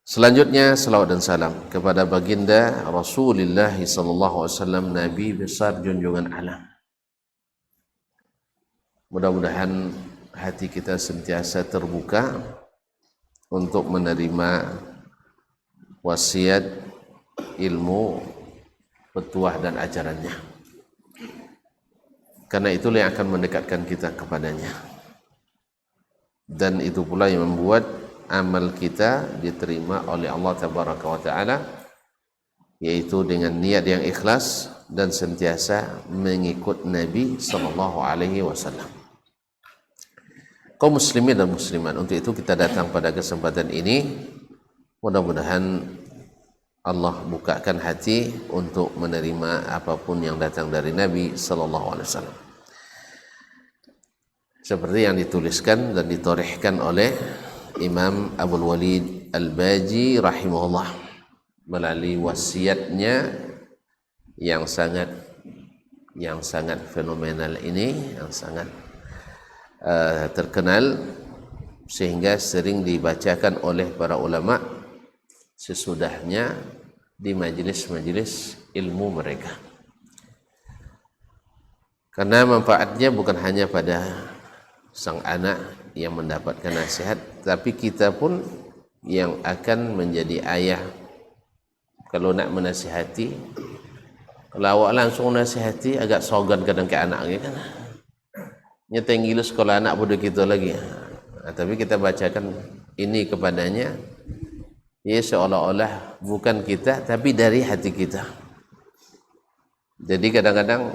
Selanjutnya salawat dan salam kepada baginda Rasulullah sallallahu alaihi wasallam, Nabi besar junjungan alam. Mudah-mudahan hati kita sentiasa terbuka untuk menerima wasiat, ilmu, petuah dan ajarannya. Karena itulah yang akan mendekatkan kita kepadanya. Dan itu pula yang membuat amal kita diterima oleh Allah Tabaraka wa Ta'ala, yaitu dengan niat yang ikhlas dan sentiasa mengikut Nabi Sallallahu Alaihi Wasallam. Kaum muslimin dan muslimat, untuk itu kita datang pada kesempatan ini. Mudah-mudahan Allah bukakan hati untuk menerima apapun yang datang dari Nabi Sallallahu Alaihi Wasallam, seperti yang dituliskan dan ditorehkan oleh Imam Abdul Walid Al-Baji rahimahullah melalui wasiatnya yang sangat fenomenal ini, yang sangat terkenal sehingga sering dibacakan oleh para ulama sesudahnya di majelis-majelis ilmu mereka. Karena manfaatnya bukan hanya pada sang anak yang mendapatkan nasihat, tapi kita pun yang akan menjadi ayah. Kalau nak menasihati, kalau awak langsung nasihati agak sogan kadang ke anak kan, nyeteng gila sekolah anak bodoh kita lagi. Tapi kita bacakan ini kepadanya, ya seolah-olah bukan kita tapi dari hati kita. Jadi kadang-kadang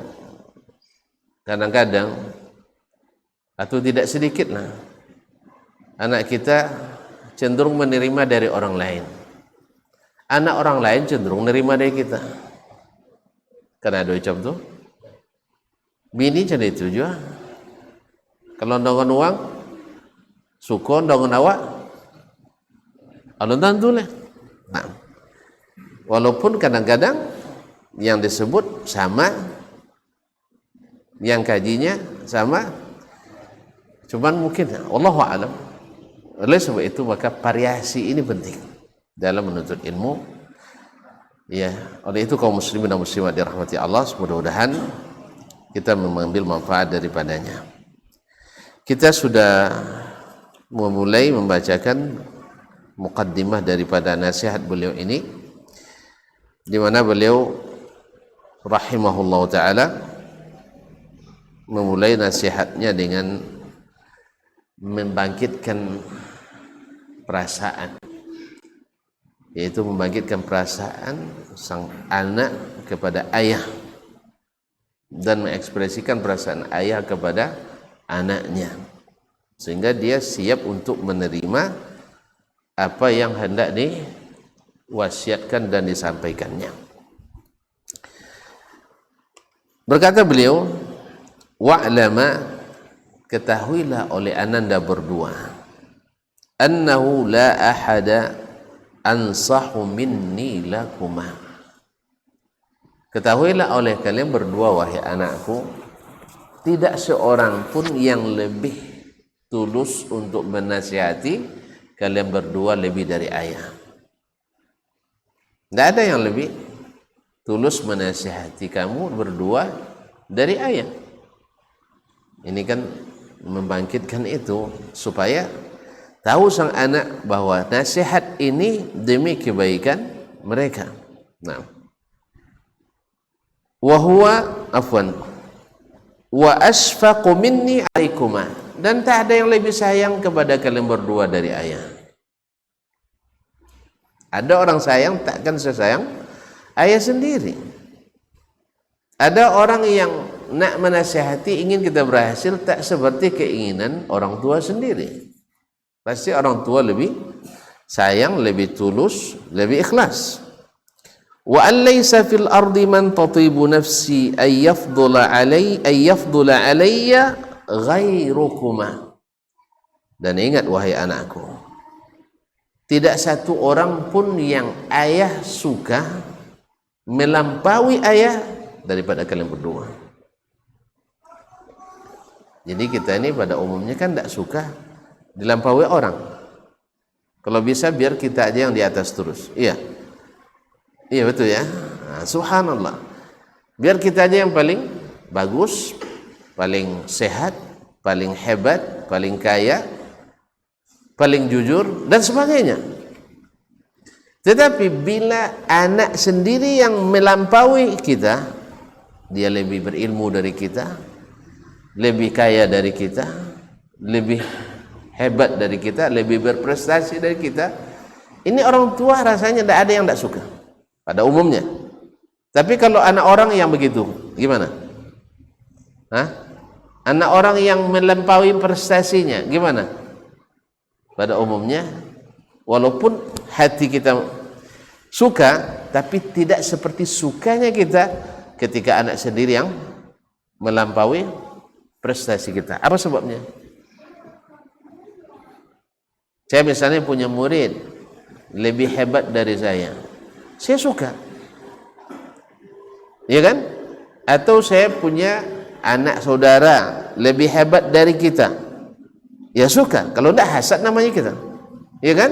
atau tidak sedikit anak kita cenderung menerima dari orang lain. Anak orang lain cenderung menerima dari kita. Karena ada contoh, bini jadi itu juga. Kalau ndongan uang, suka ndongan awak, alun tentu lah. Nah, walaupun kadang-kadang yang disebut sama, yang kajinya sama, cuman mungkin wallahu a'lam. Oleh sebab itu maka variasi ini penting dalam menuntut ilmu. Ya, oleh itu kaum muslimin dan muslimat dirahmati Allah, mudah-mudahan kita mengambil manfaat daripadanya. Kita sudah memulai membacakan muqaddimah daripada nasihat beliau ini, di mana beliau rahimahullah taala memulai nasihatnya dengan membangkitkan perasaan, yaitu membangkitkan perasaan sang anak kepada ayah dan mengekspresikan perasaan ayah kepada anaknya, sehingga dia siap untuk menerima apa yang hendak diwasiatkan dan disampaikannya. Berkata beliau, wa'lama, ketahuilah oleh ananda berdua, annahu la ahada ansahu minni lakuma. Ketahuilah oleh kalian berdua, wahai anakku, tidak seorang pun yang lebih tulus untuk menasihati kalian berdua lebih dari ayah. Tidak ada yang lebih tulus menasihati kamu berdua dari ayah. Ini kan membangkitkan itu supaya tahu sang anak bahwa nasihat ini demi kebaikan mereka. Nah, wa asfaqu minni alaikuma, dan tak ada yang lebih sayang kepada kalian berdua dari ayah. Ada orang sayang takkan sesayang ayah sendiri. Ada orang yang nak menasihati, ingin kita berhasil, tak seperti keinginan orang tua sendiri. Pasti orang tua lebih sayang, lebih tulus, lebih ikhlas. Wa an laysa fil ardi man tatibu nafsi ay yafdula alayya ghairukuma. Dan ingat wahai anakku, tidak satu orang pun yang ayah suka melampaui ayah daripada kalian berdua. Jadi kita ini pada umumnya kan tidak suka dilampaui orang. Kalau bisa biar kita aja yang di atas terus. Iya. Iya betul ya. Nah, subhanallah. Biar kita aja yang paling bagus, paling sehat, paling hebat, paling kaya, paling jujur dan sebagainya. Tetapi bila anak sendiri yang melampaui kita, dia lebih berilmu dari kita, lebih kaya dari kita, lebih hebat dari kita, lebih berprestasi dari kita, ini orang tua rasanya tidak ada yang tidak suka pada umumnya. Tapi kalau anak orang yang begitu, gimana? Hah? Anak orang yang melampaui prestasinya, gimana? Pada umumnya, walaupun hati kita suka, tapi tidak seperti sukanya kita ketika anak sendiri yang melampaui prestasi kita. Apa sebabnya? Saya misalnya punya murid lebih hebat dari saya suka, ya kan? Atau saya punya anak saudara lebih hebat dari kita, ya suka. Kalau tidak hasad namanya kita, ya kan?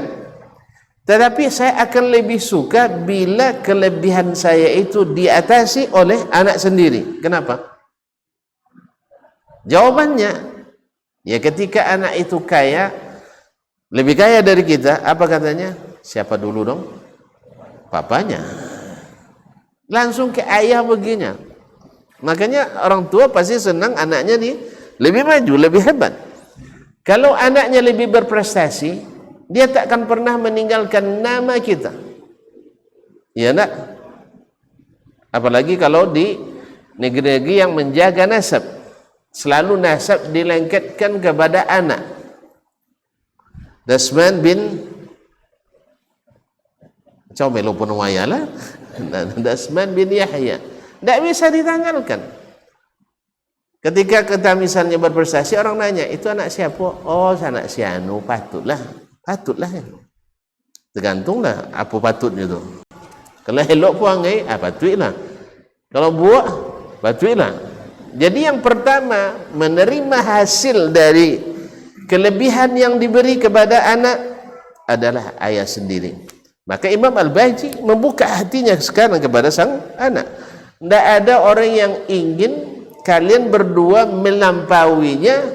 Tetapi saya akan lebih suka bila kelebihan saya itu diatasi oleh anak sendiri. Kenapa? Jawabannya, ya ketika anak itu kaya, lebih kaya dari kita, apa katanya? Siapa dulu dong? Papanya. Langsung ke ayah begini. Makanya orang tua pasti senang anaknya nih lebih maju, lebih hebat. Kalau anaknya lebih berprestasi, dia tak akan pernah meninggalkan nama kita. Ya nak? Apalagi kalau di negeri-negeri yang menjaga nasab, selalu nasab dilengketkan kepada anak. Dasman bin Comelo pun wayalah. Dasman bin Yahya. Tidak bisa ditanggalkan. Ketika kita misalnya berprestasi, orang nanya, itu anak siapa? Oh, anak si Anu, patutlah ya. Tergantunglah apa patutnya tu. Kalau elok puangai, patutlah. Kalau buat, patutlah. Jadi yang pertama, menerima hasil dari kelebihan yang diberi kepada anak adalah ayah sendiri. Maka Imam Al-Baji membuka hatinya sekarang kepada sang anak. Tidak ada orang yang ingin kalian berdua melampauinya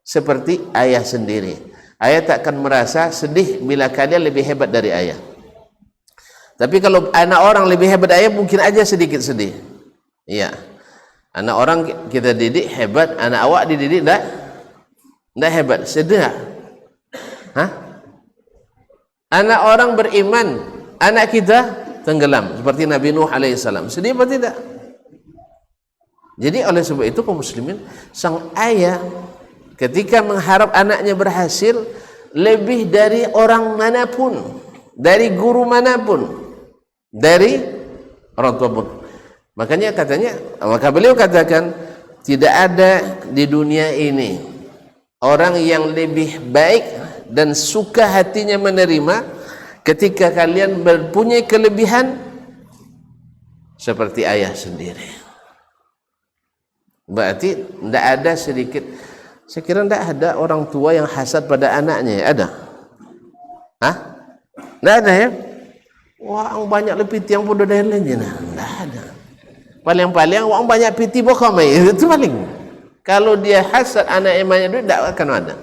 seperti ayah sendiri. Ayah tak akan merasa sedih bila kalian lebih hebat dari ayah. Tapi kalau anak orang lebih hebat ayah, mungkin aja sedikit sedih. Iya. Anak orang kita didik hebat, anak awak dididik tidak hebat, sedih. Hah? Anak orang beriman, anak kita tenggelam seperti Nabi Nuh alaihissalam. Sedih apa tidak? Jadi oleh sebab itu kaum muslimin, sang ayah ketika mengharap anaknya berhasil lebih dari orang manapun, dari guru manapun, dari orang tua pun. Makanya maka beliau katakan, tidak ada di dunia ini orang yang lebih baik dan suka hatinya menerima ketika kalian mempunyai kelebihan seperti ayah sendiri. Berarti tidak ada sedikit, saya kira tidak ada orang tua yang hasad pada anaknya. Ada? Hah? Tidak ada ya? Wah, banyak lebih tiang pun ada lainnya. Tidak ada. Paling-paling orang banyak piti bokamai, itu paling. Kalau dia hasad anak emaknya duit, tidak akan ada.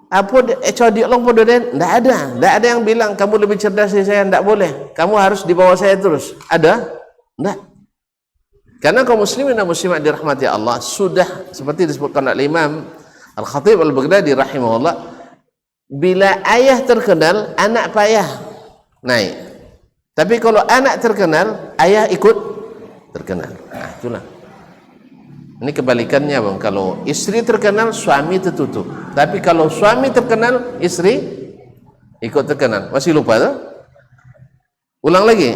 Apa codi Allah pun tidak ada yang bilang kamu lebih cerdas dari saya, tidak boleh. Kamu harus di bawah saya terus. Ada? Tidak. Karena kaum muslimin dan muslimat dirahmati Allah, sudah seperti disebutkan oleh Imam Al-Khatib Al-Baghdadi rahimahullah, bila ayah terkenal, anak payah naik. Tapi kalau anak terkenal, ayah ikut terkenal. Nah, itulah. Ini kebalikannya bang. Kalau istri terkenal, suami tertutup. Tapi kalau suami terkenal, istri ikut terkenal. Masih lupa tuh? Ulang lagi.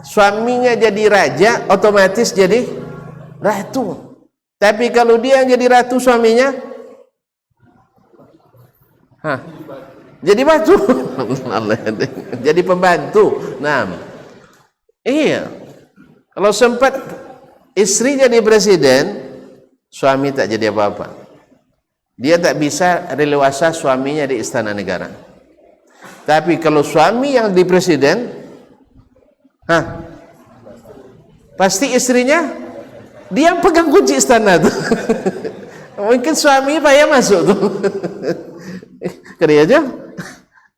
Suaminya jadi raja, otomatis jadi ratu. Tapi kalau dia yang jadi ratu, suaminya jadi batu. Jadi pembantu. Nah, iya. Kalau sempat istri jadi presiden, suami tak jadi apa-apa. Dia tak bisa releasa suaminya di istana negara. Tapi kalau suami yang di presiden, pasti istrinya dia yang pegang kunci istana tuh. Mungkin suami payah masuk tuh. Kali aja.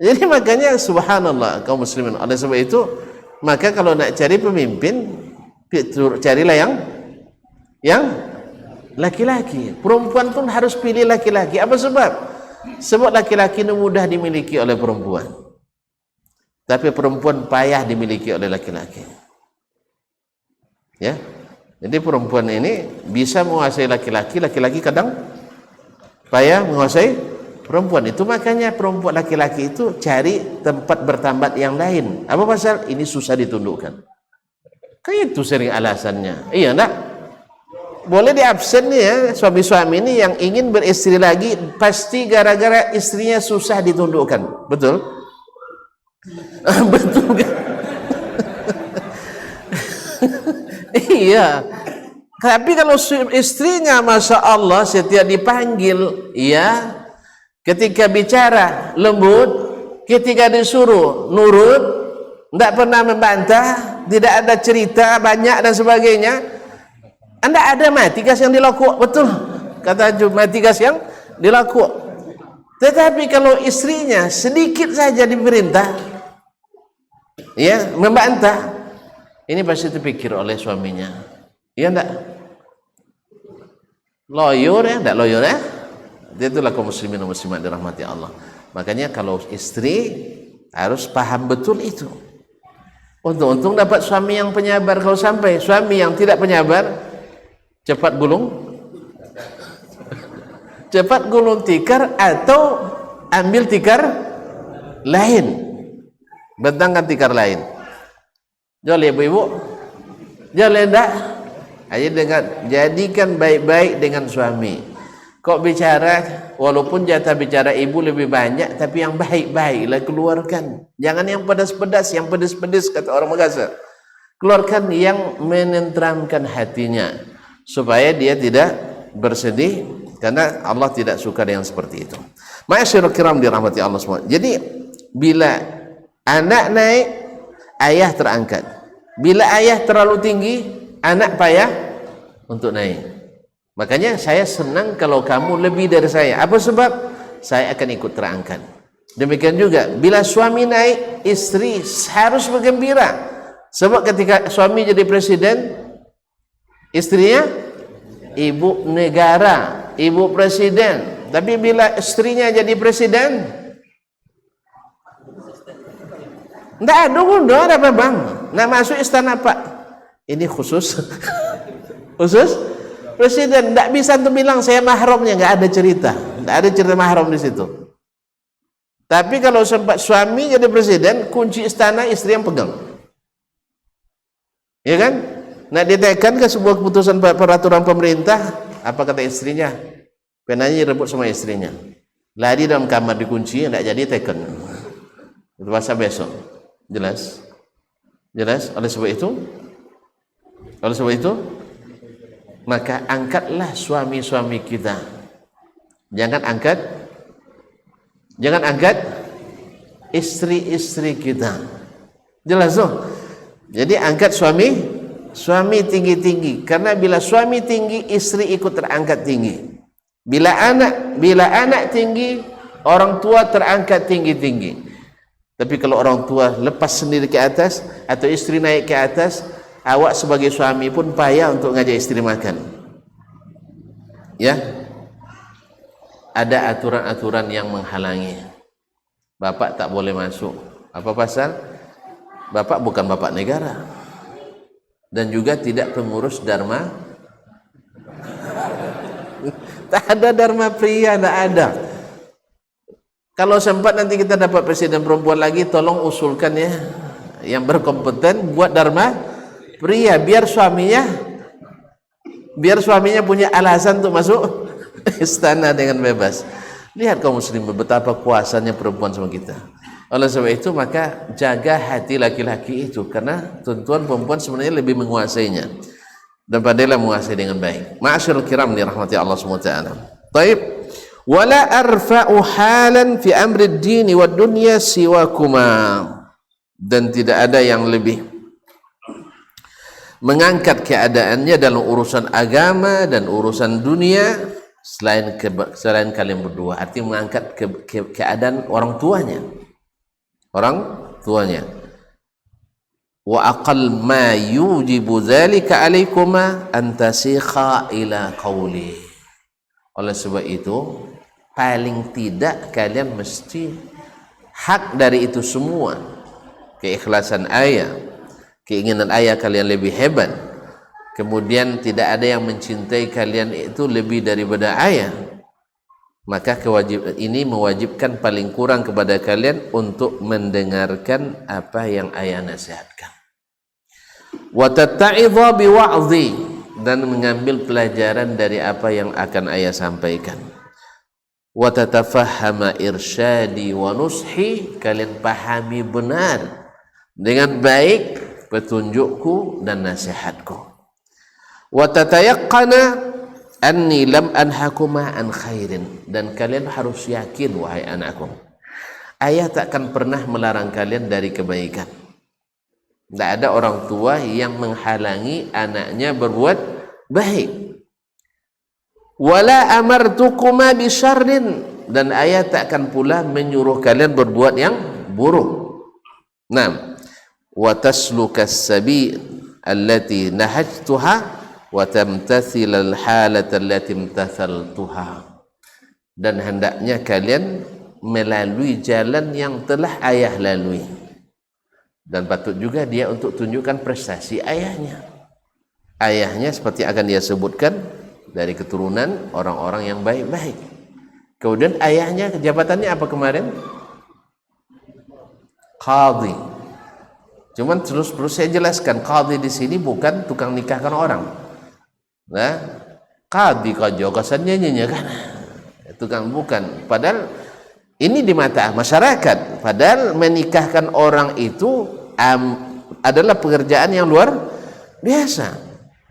Jadi makanya subhanallah kaum muslimin. Oleh sebab itu, maka kalau nak cari pemimpin, carilah yang laki-laki. Perempuan pun harus pilih laki-laki. Apa sebab? Sebab laki-laki itu mudah dimiliki oleh perempuan, tapi perempuan payah dimiliki oleh laki-laki. Ya, jadi perempuan ini bisa menguasai laki-laki, laki-laki kadang payah menguasai perempuan. Itu makanya perempuan laki-laki itu cari tempat bertambat yang lain. Apa pasal? Ini susah ditundukkan. Kayak itu sering alasannya. Iya enggak? Boleh diabsen nih ya, suami-suami ini yang ingin beristri lagi pasti gara-gara istrinya susah ditundukkan. Betul? Betul kan? Iya. Tapi kalau istrinya Masya Allah setiap dipanggil, ya, ketika bicara lembut, ketika disuruh nurut, tidak pernah membantah, tidak ada cerita banyak dan sebagainya. Anda ada mati gas yang dilakukan, betul kata Jum, mati gas yang dilakukan. Tetapi kalau istrinya sedikit saja diperintah, ya, membantah, ini pasti terpikir oleh suaminya. Iya enggak? Loyor ya, enggak loyor ya? Itulah kaum muslimin dan muslimat dirahmati Allah. Makanya kalau istri harus paham betul itu. Untung-untung dapat suami yang penyabar. Kalau sampai suami yang tidak penyabar, cepat gulung tikar atau ambil tikar lain, bentangkan tikar lain. Joleh ibu-ibu, joleh enggak? Ayo jadikan baik-baik dengan suami. Kok bicara, walaupun jatah bicara ibu lebih banyak, tapi yang baik-baiklah keluarkan. Jangan yang pedas-pedas, yang pedas-pedas kata orang Makassar. Keluarkan yang menenteramkan hatinya, supaya dia tidak bersedih, karena Allah tidak suka dengan seperti itu. Ma'asyiral kiram dirahmati Allah semua. Jadi bila anak naik, ayah terangkat. Bila ayah terlalu tinggi, anak payah untuk naik. Makanya saya senang kalau kamu lebih dari saya. Apa sebab? Saya akan ikut terangkat. Demikian juga bila suami naik, istri harus bergembira. Sebab ketika suami jadi presiden, istrinya ibu negara, ibu presiden. Tapi bila istrinya jadi presiden, enggak ada guna apa bang. Nak masuk istana Pak, ini khusus khusus presiden. Enggak bisa tuh bilang saya mahramnya, enggak ada cerita. Enggak ada cerita mahram di situ. Tapi kalau sempat suami jadi presiden, kunci istana istri yang pegang. Ya kan? Nak ditekan ke sebuah keputusan peraturan pemerintah, apa kata istrinya? Penanya rebut sama istrinya. Lari dalam kamar dikunci, tidak jadi teken. Itu bahasa besok. Jelas? Jelas? Oleh sebab itu, maka angkatlah suami-suami kita. Jangan angkat istri-istri kita. Jelas tuh? Jadi angkat suami tinggi-tinggi, karena bila suami tinggi, istri ikut terangkat tinggi. Bila anak tinggi, orang tua terangkat tinggi-tinggi. Tapi kalau orang tua lepas sendiri ke atas atau istri naik ke atas, awak sebagai suami pun payah untuk ngajak istri makan. Ya, ada aturan-aturan yang menghalangi. Bapak tak boleh masuk. Apa pasal? Bapak bukan bapak negara, dan juga tidak pengurus dharma. Tak ada dharma pria, tak ada. Kalau sempat nanti kita dapat presiden perempuan lagi, tolong usulkan ya, yang berkompeten buat dharma pria, biar suaminya punya alasan untuk masuk istana dengan bebas. Lihat kaum muslim betapa kuasanya perempuan sama kita. Oleh sebab itu maka jaga hati laki-laki itu, karena tuan-tuan perempuan sebenarnya lebih menguasainya dan pandailah menguasai dengan baik. Ma'asyiral kiram dirahmati Allah SWT. Baik. wala arfa'u halan fi amri ad-din wa dunya siwakuma, dan tidak ada yang lebih mengangkat keadaannya dalam urusan agama dan urusan dunia selain kalian berdua. Artinya mengangkat keadaan orang tuanya, wa aqal ma yujibu dzalika alaikuma an tasikha ila qawli. Oleh sebab itu paling tidak kalian mesti hak dari itu semua, keikhlasan ayah, keinginan ayah kalian lebih hebat, kemudian tidak ada yang mencintai kalian itu lebih daripada ayah, maka kewajiban ini mewajibkan paling kurang kepada kalian untuk mendengarkan apa yang ayah nasihatkan. Wa tatta'idha biwa'dhi, dan mengambil pelajaran dari apa yang akan ayah sampaikan. Wa tatafahhama irsyadi wa nushi, kalian pahami benar dengan baik petunjukku dan nasihatku. Wa tatayaqqana anni lam anhakuma an khairin, dan kalian harus yakin wahai anakku, ayah takkan pernah melarang kalian dari kebaikan. Tidak ada orang tua yang menghalangi anaknya berbuat baik. Wala amartukuma bisyarrin, dan ayah takkan pula menyuruh kalian berbuat yang buruk. Naam. Wa taslukas sabil allati nahajtuha wa tamtathil al-halata allati imtathaltuha, dan hendaknya kalian melalui jalan yang telah ayah lalui, dan patut juga dia untuk tunjukkan prestasi ayahnya. Ayahnya seperti akan dia sebutkan dari keturunan orang-orang yang baik-baik. Kemudian ayahnya jabatannya apa kemarin? Qadhi. Cuman terus saya jelaskan, qadhi di sini bukan tukang nikahkan orang. Nah, qadhi kajo kesannya kan. Tukang bukan. Padahal ini di mata masyarakat, padahal menikahkan orang itu adalah pekerjaan yang luar biasa.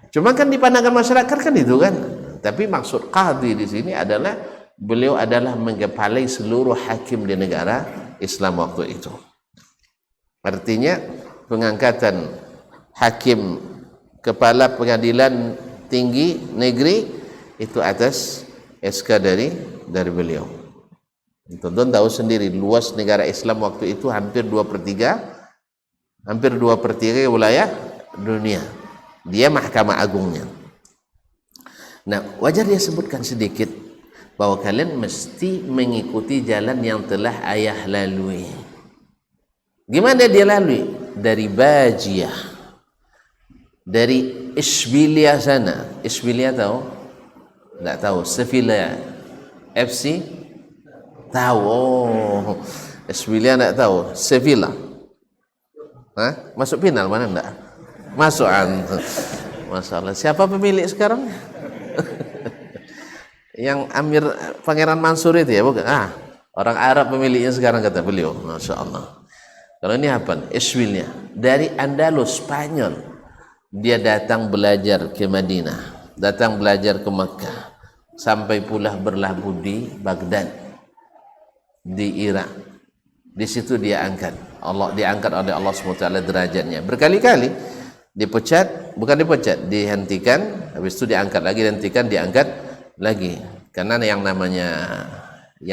Cuma kan dipandangkan masyarakat kan itu kan. Tapi maksud qadhi di sini adalah beliau adalah mengepalai seluruh hakim di negara Islam waktu itu. Artinya pengangkatan hakim kepala pengadilan tinggi negeri itu atas SK dari beliau. Tonton tahu sendiri luas negara Islam waktu itu hampir 2/3 wilayah dunia. Dia mahkamah agungnya. Nah, wajar dia sebutkan sedikit bahwa kalian mesti mengikuti jalan yang telah ayah lalui. Gimana dia lalui? Dari Bajiyah, dari Isbilia sana. Isbilia tahu? Tidak tahu. Sevilla FC tahu. Oh, Isbilia tidak tahu. Sevilla, masuk final mana enggak? Masuk masalah. Siapa pemilik sekarang? Yang Amir Pangeran Mansur itu ya, bukan? Orang Arab pemiliknya sekarang kata beliau. Masya Allah. Kalau ini apa? Isbilnya dari Andalus, Spanyol. Dia datang belajar ke Madinah, datang belajar ke Makkah, sampai pula berlabuh di Baghdad, di Irak. Di situ dia diangkat oleh Allah SWT derajatnya. Berkali-kali dipecat, bukan dipecat, dihentikan, habis itu diangkat lagi, dihentikan, diangkat lagi. Karena yang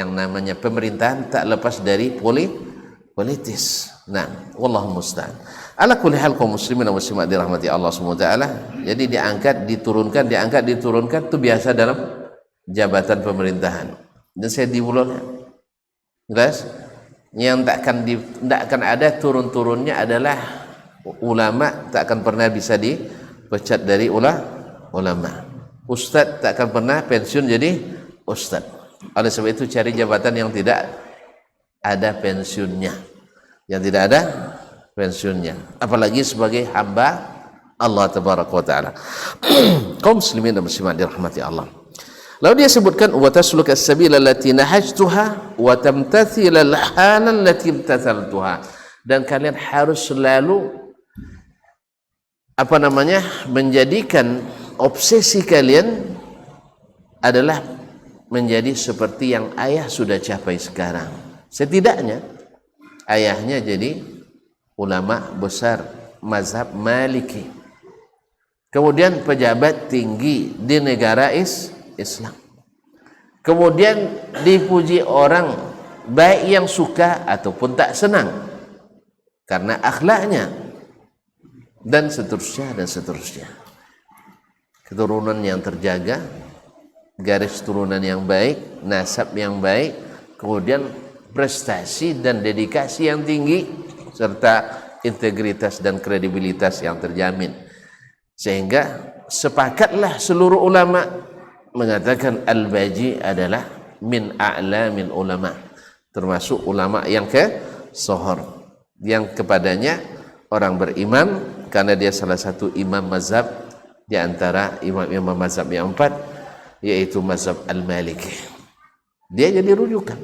namanya pemerintahan tak lepas dari politis. Nah, wallahu musta'an. Ala kulli hal kaum muslimin dan muslimat dirahmati Allah SWT. Jadi diangkat, diturunkan, diangkat, diturunkan itu biasa dalam jabatan pemerintahan. Dan saya diulangnya. Jelas? Yang tak akan ada turun-turunnya adalah ulama, tak akan pernah bisa dipecat dari ulama. Ustadz tak akan pernah pensiun jadi ustadz. Oleh sebab itu cari jabatan yang tidak ada pensiunnya, apalagi sebagai hamba Allah tabaraka wa taala. Kaum muslimin dan muslimat dirahmati Allah. Lalu dia sebutkan wa tasluka as-sabila allati nahajtuha wa tamtathil al-hala allati imtathaltuha, dan kalian harus selalu menjadikan obsesi kalian adalah menjadi seperti yang ayah sudah capai sekarang. Setidaknya ayahnya jadi ulama besar mazhab Maliki, kemudian pejabat tinggi di negara Islam, kemudian dipuji orang baik yang suka ataupun tak senang karena akhlaknya, dan seterusnya dan seterusnya. Keturunan yang terjaga, garis turunan yang baik, nasab yang baik, kemudian prestasi dan dedikasi yang tinggi, serta integritas dan kredibilitas yang terjamin. Sehingga sepakatlah seluruh ulama mengatakan Al-Baji adalah min a'lamin ulama, termasuk ulama yang sohor, yang kepadanya orang beriman karena dia salah satu imam mazhab di antara imam-imam mazhab yang 4, yaitu mazhab Al-Maliki. Dia jadi rujukan,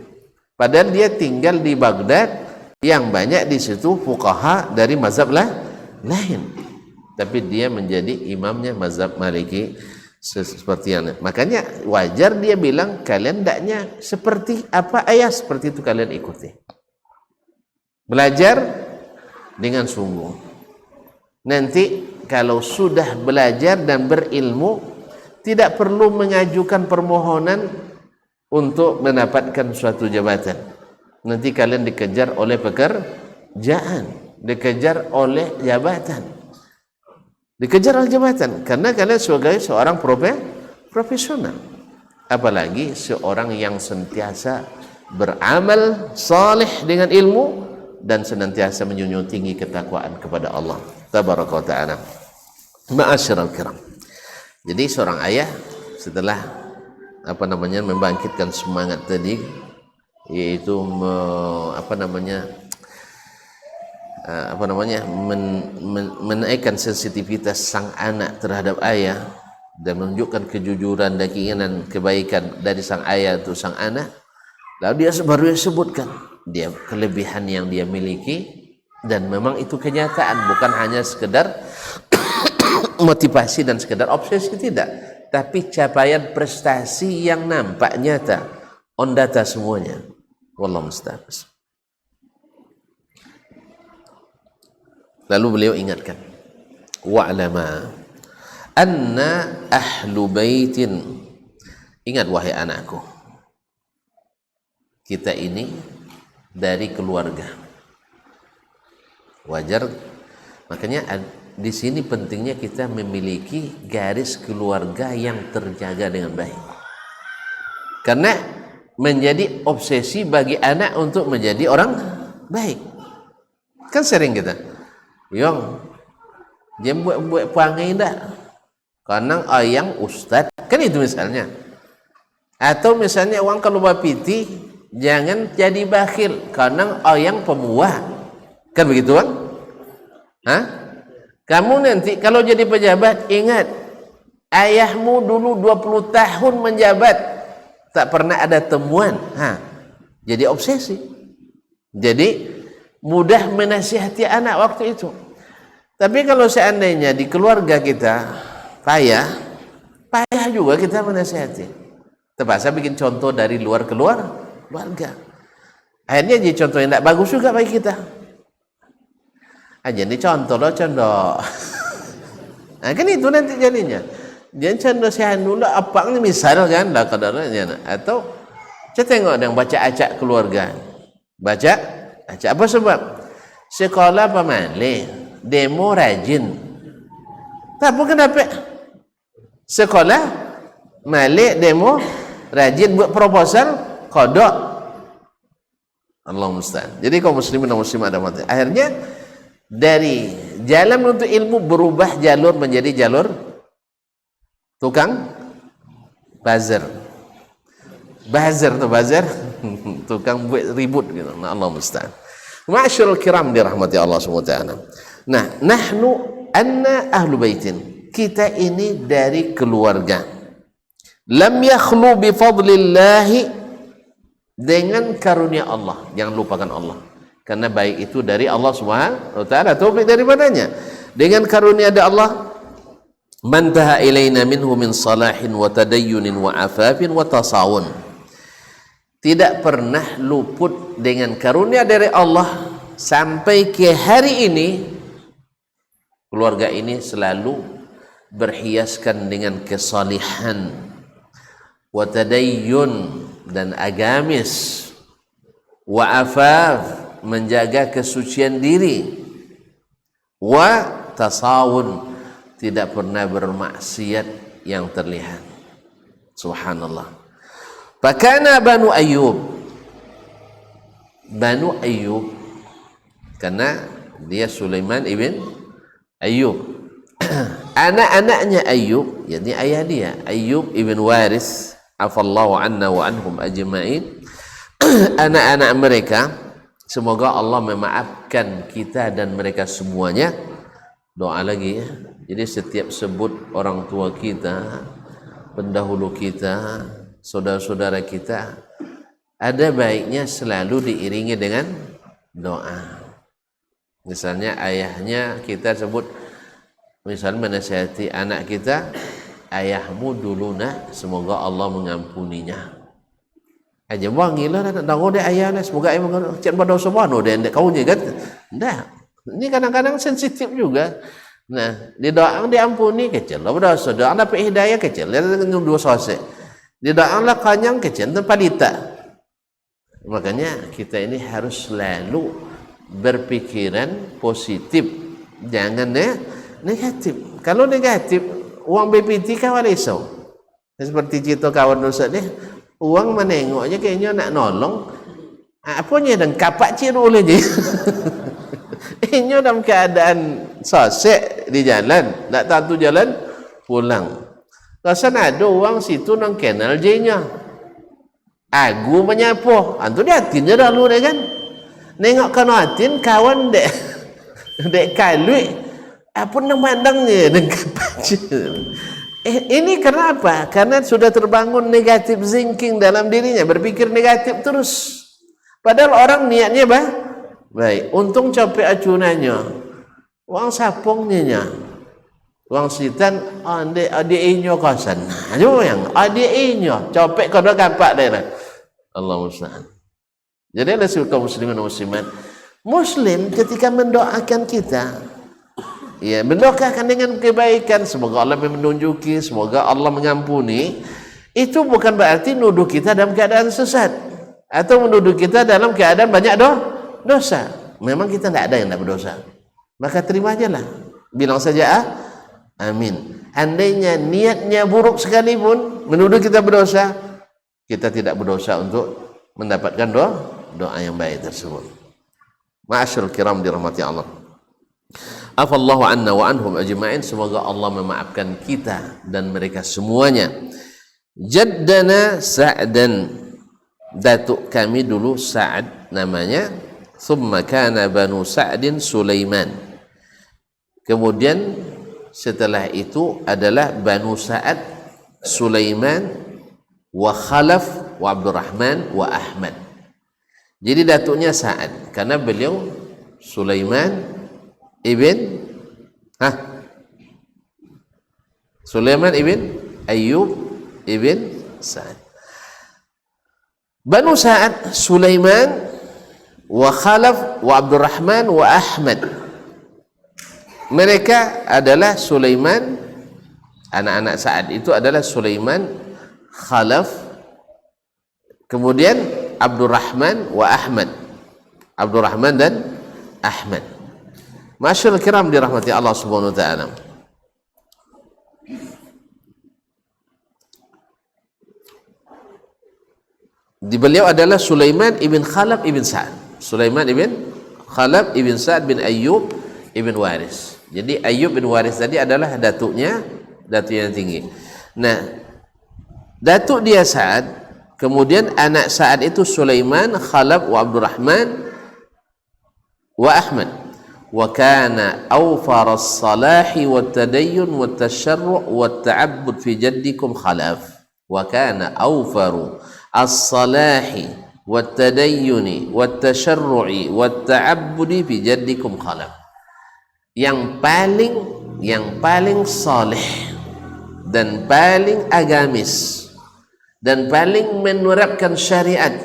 padahal dia tinggal di Baghdad yang banyak di situ fuqaha dari mazhab lain, tapi dia menjadi imamnya mazhab Maliki seperti yang. Makanya wajar dia bilang kalian hendaknya seperti apa ayah, seperti itu kalian ikuti. Belajar dengan sungguh. Nanti kalau sudah belajar dan berilmu, tidak perlu mengajukan permohonan untuk mendapatkan suatu jabatan. Nanti kalian dikejar oleh pekerjaan, dikejar oleh jabatan, dikejar oleh jabatan, karena kalian sebagai seorang profesional. Apalagi seorang yang sentiasa beramal saleh dengan ilmu dan senantiasa menjunjung tinggi ketakwaan kepada Allah tabaraka wa ta'ala. Ma'asyiral kiram. Jadi seorang ayah setelah membangkitkan semangat tadi, yaitu menaikkan sensitivitas sang anak terhadap ayah dan menunjukkan kejujuran dan keinginan kebaikan dari sang ayah untuk sang anak. Lalu dia baru sebutkan dia kelebihan yang dia miliki, dan memang itu kenyataan, bukan hanya sekedar motivasi dan sekedar obsesi, tidak, tapi capaian prestasi yang nampak nyata, on data semuanya. Wallahu musta'an. Lalu beliau ingatkan, wa'lama anna ahlu baitin, ingat wahai anakku, kita ini dari keluarga. Wajar, makanya di sini pentingnya kita memiliki garis keluarga yang terjaga dengan baik, karena menjadi obsesi bagi anak untuk menjadi orang baik. Kan sering kita, yang dia buat perangai dah, kanang ayang ustad, kan itu misalnya. Atau misalnya orang kalau bapiti, jangan jadi bakhil, kanang ayang pemuah. Kan begitu kan? Hah? Kamu nanti kalau jadi pejabat, ingat ayahmu dulu 20 tahun menjabat, tak pernah ada temuan. Jadi obsesi. Jadi mudah menasihati anak waktu itu. Tapi kalau seandainya di keluarga kita payah juga kita menasihati. Terpaksa bikin contoh dari luar keluarga. Akhirnya jadi contoh yang tidak bagus juga bagi kita. Jadi contoh. Nah, kan itu nanti jadinya. Jangan contoh saya dulu apa ni misal kan lah kadarnya. Atau saya tengok yang baca acak keluarga. Baca acak apa sebab? Sekolah pemali, demo rajin. Tapi kenapa? Sekolah malik demo rajin, buat proposal kodok. Allah musta'an. Jadi kaum muslimin dan muslimat ada mati. Akhirnya dari jalan untuk ilmu berubah jalur menjadi jalur tukang bazar tukang buat ribut gitu. Nah, Allah musta'an. Ma'asyiral kiram dirahmati Allah SWT. Nah, nahnu anna ahlu baitin, kita ini dari keluarga, lam yakhlu bi fadlillahi, dengan karunia Allah, jangan lupakan Allah, karena baik itu dari Allah Subhanahu wa taala, taufik daripadanya. Dengan karunia dari Allah, man taha ilaina minhu min salahin wa tadayyunin wa afafin wa tasawun. Tidak pernah luput dengan karunia dari Allah sampai ke hari ini. Keluarga ini selalu berhiaskan dengan kesalihan, wa tadayyun, dan agamis, wa afaf, menjaga kesucian diri, wa tasawun, tidak pernah bermaksiat yang terlihat. Subhanallah. Fakana Banu Ayyub, karena dia Sulaiman ibn Ayyub. Anak-anaknya Ayyub, yakni ayah dia Ayyub ibn Waris, afallahu anna wa anhum ajma'in. Anak-anak mereka, semoga Allah memaafkan kita dan mereka semuanya. Doa lagi ya. Jadi setiap sebut orang tua kita, pendahulu kita, saudara-saudara kita, ada baiknya selalu diiringi dengan doa. Misalnya ayahnya kita sebut, misalnya menasihati anak kita, ayahmu dulu nak, semoga Allah mengampuninya. Aja wangi lah nak dango dia ayah lah, semoga ayah mengampuni. Cik berdosa mana dia ndak kaunya kan? Ndak. Ini kadang-kadang sensitif juga. Nah, di doa diampuni kecil lah berdosa, doa dapat hidayah kecil, dia dua sosek. Di doa lah kanyang kecil tempat dita. Makanya kita ini harus selalu berpikiran positif, jangan negatif. Kalau negatif, uang BPT kawan risau. Seperti cerita kawan dosa ni, uang menengoknya kayaknya nak nolong, apanya dan kapak ciru oleh je. Ini dalam keadaan sosek di jalan, nak tahu jalan pulang. Rasa ada uang situ nang kenal je-nya. Aku menyapu, antu dia hatinya dah lu deh kan. Nengok kan hatin kawan dek dek kalui, apa nang mandangnya dengan kapak ciru. Ini kenapa? Karena sudah terbangun negatif thinking dalam dirinya, berpikir negatif terus. Padahal orang niatnya baik. Untung capek acunannya, uang sapongnya, uang sitan adik inyo kasan. Ayo yang adik inyo capek kau dah kapak dah. Allah musta'an. Jadi ada kaum muslimin dan muslimat, Muslim ketika mendoakan kita, ya, mendoakan dengan kebaikan, semoga Allah menunjuki, semoga Allah mengampuni, itu bukan berarti nuduh kita dalam keadaan sesat atau menuduh kita dalam keadaan banyak dosa. Memang kita tidak ada yang tidak berdosa, maka terima aja lah, bilang saja amin. Andainya niatnya buruk sekalipun menuduh kita berdosa, kita tidak berdosa untuk mendapatkan doa yang baik tersebut. Ma'asyiral kiram dirahmati Allah. Afallahu anna wa anhum ajma'in, semoga Allah memaafkan kita dan mereka semuanya. Jaddana Sa'dan, datuk kami dulu Sa'ad namanya. Thumma kana Banu Sa'din Sulaiman. Kemudian setelah itu adalah Banu Sa'ad, Sulaiman, wa Khalaf, wa Abdurrahman, wa Ahmad. Jadi datuknya Sa'ad karena beliau Sulaiman ibn Sulaiman ibn Ayyub ibn Sa'ad. Banu Sa'ad, Sulaiman, wa Khalaf, wa Abdurrahman, wa Ahmad. Mereka adalah Sulaiman, anak-anak Sa'ad itu adalah Sulaiman, Khalaf, kemudian Abdurrahman wa Ahmad. Abdurrahman dan Ahmad. Masyaallah kiram dirahmati Allah Subhanahu wa taala. Di beliau adalah Sulaiman ibn Khalaf ibn Sa'ad. Sulaiman ibn Khalaf ibn Sa'ad bin Ayyub ibn Waris. Jadi Ayyub bin Waris tadi adalah datuknya, datuk yang tinggi. Nah, datuk dia Sa'ad, kemudian anak Sa'ad itu Sulaiman, Khalaf, wa Abdurrahman, wa Ahmad. Wa kana awfar as-salahi wa tadayyun wa tasharru' wa ta'abbud fi jaddikum Khalaf. Wa kana awfaru as-salahi wa tadayyuni wa tasharru'i wa ta'abbudi fi jaddikum Khalaf. Yang paling saleh dan paling agamis dan paling menerapkan syariat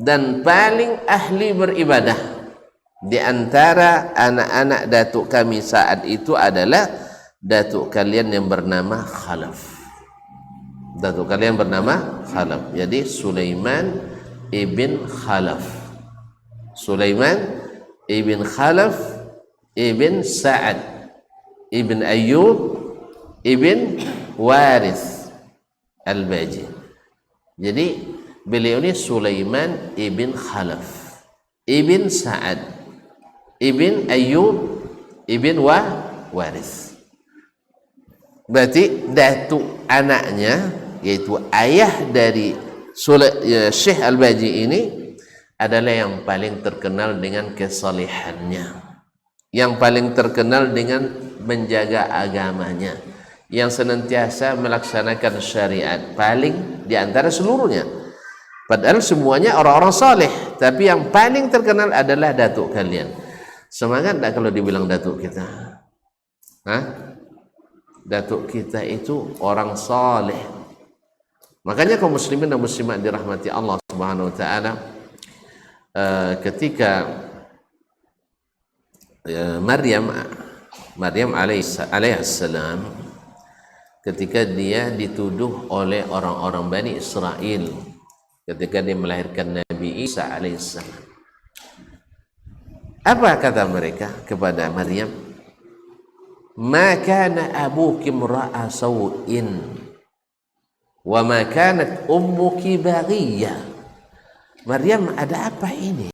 dan paling ahli beribadah di antara anak-anak datuk kami saat itu adalah datuk kalian yang bernama Khalaf. Datuk kalian bernama Khalaf. Jadi Sulaiman ibn Khalaf. Sulaiman ibn Khalaf ibn Sa'ad ibn Ayyub ibn Warith Al-Baji. Jadi beliau ini Sulaiman ibn Khalaf ibn Sa'ad ibn Ayyub ibn Warith. Berarti datuk anaknya, yaitu ayah dari Syekh Al-Baji ini, adalah yang paling terkenal dengan kesalehannya, yang paling terkenal dengan menjaga agamanya, yang senantiasa melaksanakan syariat, paling di antara seluruhnya. Padahal semuanya orang-orang saleh, tapi yang paling terkenal adalah datuk kalian. Semangat tak kalau dibilang datuk kita? Hah? Datuk kita itu orang saleh. Makanya kaum muslimin dan muslimat dirahmati Allah Subhanahu wa taala, ketika Maryam alaihissalam, ketika dia dituduh oleh orang-orang Bani Israel ketika dia melahirkan Nabi Isa alaihissalam, apa kata mereka kepada Maryam? Ma kana abuki imra'a sawin wa ma kanat ummuki baghiyah. Maryam, ada apa ini?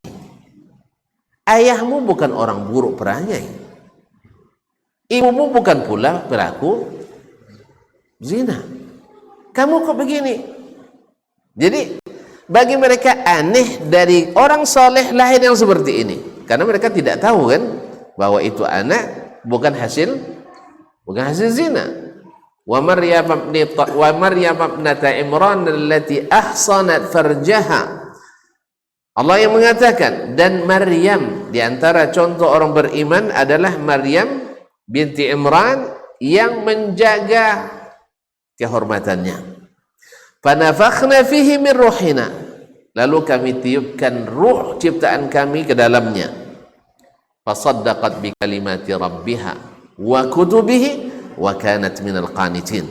Ayahmu bukan orang buruk perangai, ibumu bukan pula pelaku zina. Kamu kok begini? Jadi bagi mereka aneh dari orang soleh lahir yang seperti ini, karena mereka tidak tahu kan bahwa itu anak bukan hasil zina. Wa Maryam ibnata Imran allati ahsanat farjaha. Allah yang mengatakan, dan Maryam, di antara contoh orang beriman adalah Maryam binti Imran yang menjaga kehormatannya. Fanafakhna fihi min ruhina, lalu kami tiupkan ruh ciptaan kami ke dalamnya. Fasaddaqat bi kalimati rabbiha wa kutubihi wa kanat minal qanitin.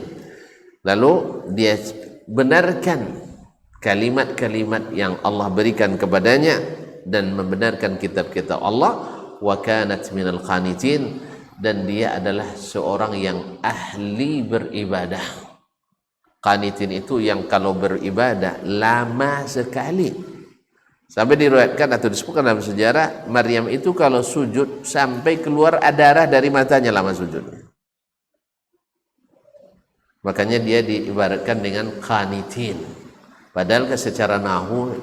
Lalu dia benarkan kalimat-kalimat yang Allah berikan kepadanya dan membenarkan kitab-kitab Allah. Wa kanat minal qanitin, dan dia adalah seorang yang ahli beribadah. Qanitin itu yang kalau beribadah lama sekali. Sampai diriwayatkan atau disebutkan dalam sejarah, Maryam itu kalau sujud sampai keluar darah dari matanya lama sujudnya. Makanya dia diibaratkan dengan qanitin. Padahal secara nahu,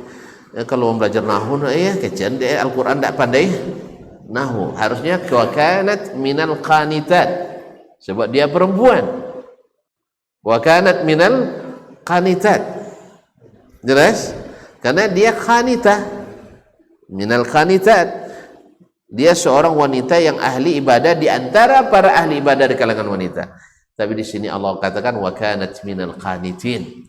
kalau belajar nahu, kecian deh Al-Quran tak pandai nahu. Harusnya wakanat minal qanitat, sebab dia perempuan. Wakanat minal qanitat, jelas? Karena dia qanitah, minal qanitat. Dia seorang wanita yang ahli ibadah di antara para ahli ibadah di kalangan wanita. Tapi di sini Allah katakan wa kanat minal qanitin.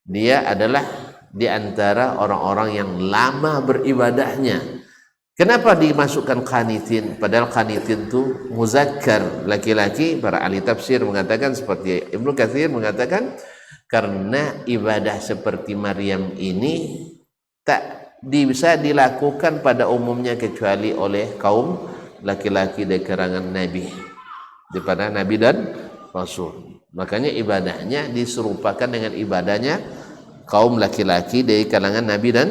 Dia adalah di antara orang-orang yang lama beribadahnya. Kenapa dimasukkan qanitin? Padahal qanitin itu muzakkar, laki-laki. Para ahli tafsir mengatakan, seperti Ibnu Katsir mengatakan, karena ibadah seperti Maryam ini tak bisa dilakukan pada umumnya kecuali oleh kaum laki-laki dari kalangan Nabi, daripada Nabi dan Rasul. Makanya ibadahnya diserupakan dengan ibadahnya kaum laki-laki dari kalangan Nabi dan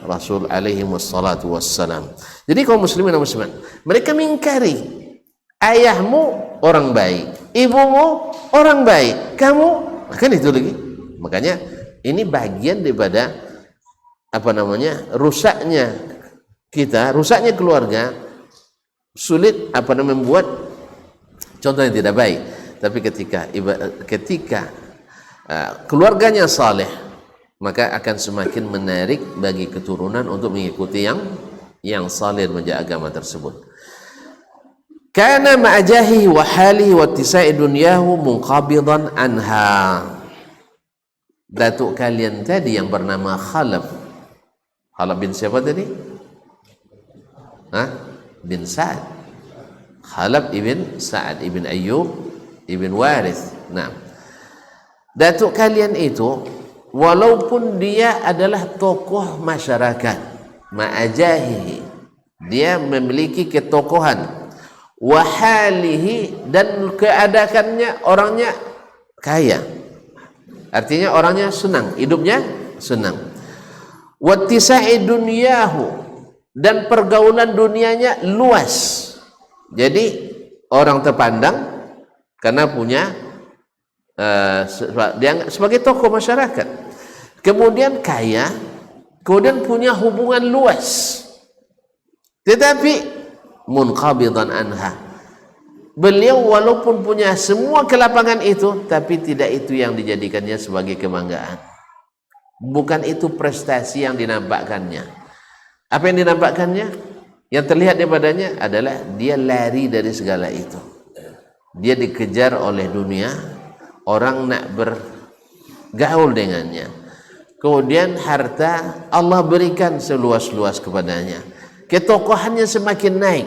Rasul alaihi wassalatu wassalam. Jadi kaum muslimin dan muslimat, mereka mengingkari, ayahmu orang baik, ibumu orang baik, kamu kan itu lagi. Makanya ini bagian daripada rusaknya kita, rusaknya keluarga. Sulit membuat contoh yang tidak baik. Tapi ketika keluarganya saleh, maka akan semakin menarik bagi keturunan untuk mengikuti yang saleh menjaga agama tersebut. kana ma'ajahihi wa halihi wa tisa'i dunyahu munqabidan anha. Datuk kalian tadi yang bernama Khalaf bin siapa tadi? Bin Sa'ad. Khalaf ibn Sa'ad ibn Ayyub ibn Warith. Nah, datuk kalian itu walaupun dia adalah tokoh masyarakat, ma'ajahihi, dia memiliki ketokohan, wahalihi, dan keadaannya orangnya kaya, artinya orangnya senang, hidupnya senang, wattisa'i dunyahu, dan pergaulan dunianya luas, jadi orang terpandang karena punya dia sebagai tokoh masyarakat, kemudian kaya, kemudian punya hubungan luas, tetapi munqabidan anha, beliau walaupun punya semua kelapangan itu, tapi tidak itu yang dijadikannya sebagai kebanggaan, bukan itu prestasi yang dinampakkannya. Apa yang dinampakkannya, yang terlihat daripadanya adalah dia lari dari segala itu, dia dikejar oleh dunia, orang nak bergaul dengannya, kemudian harta Allah berikan seluas-luas kepadanya, ketokohannya semakin naik,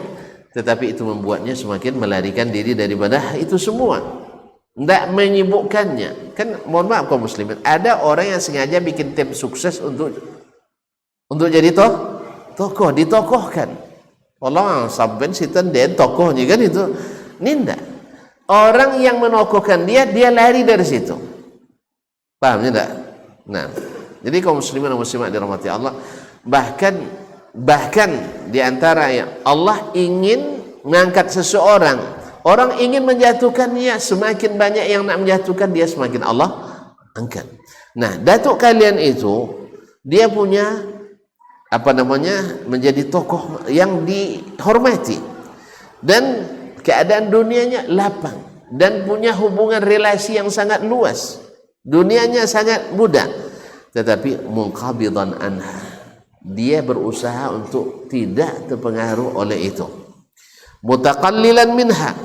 tetapi itu membuatnya semakin melarikan diri daripada itu semua, tidak menyibukkannya. Kan mohon maaf kaum muslimin, ada orang yang sengaja bikin tim sukses untuk jadi tokoh, ditokohkan. Allah sabben sitan den tokohnya kan itu. Ninda. Orang yang menokohkan dia lari dari situ. Paham tidak? Nah, jadi kaum muslimin dan muslimat dirahmati Allah, bahkan di antara yang Allah ingin mengangkat seseorang, orang ingin menjatuhkannya, semakin banyak yang nak menjatuhkan dia, semakin Allah angkat. Nah, datuk kalian itu dia punya menjadi tokoh yang dihormati, dan keadaan dunianya lapang, dan punya hubungan relasi yang sangat luas, dunianya sangat mudah, tetapi munqabidan anha, dia berusaha untuk tidak terpengaruh oleh itu, mutaqallilan minha,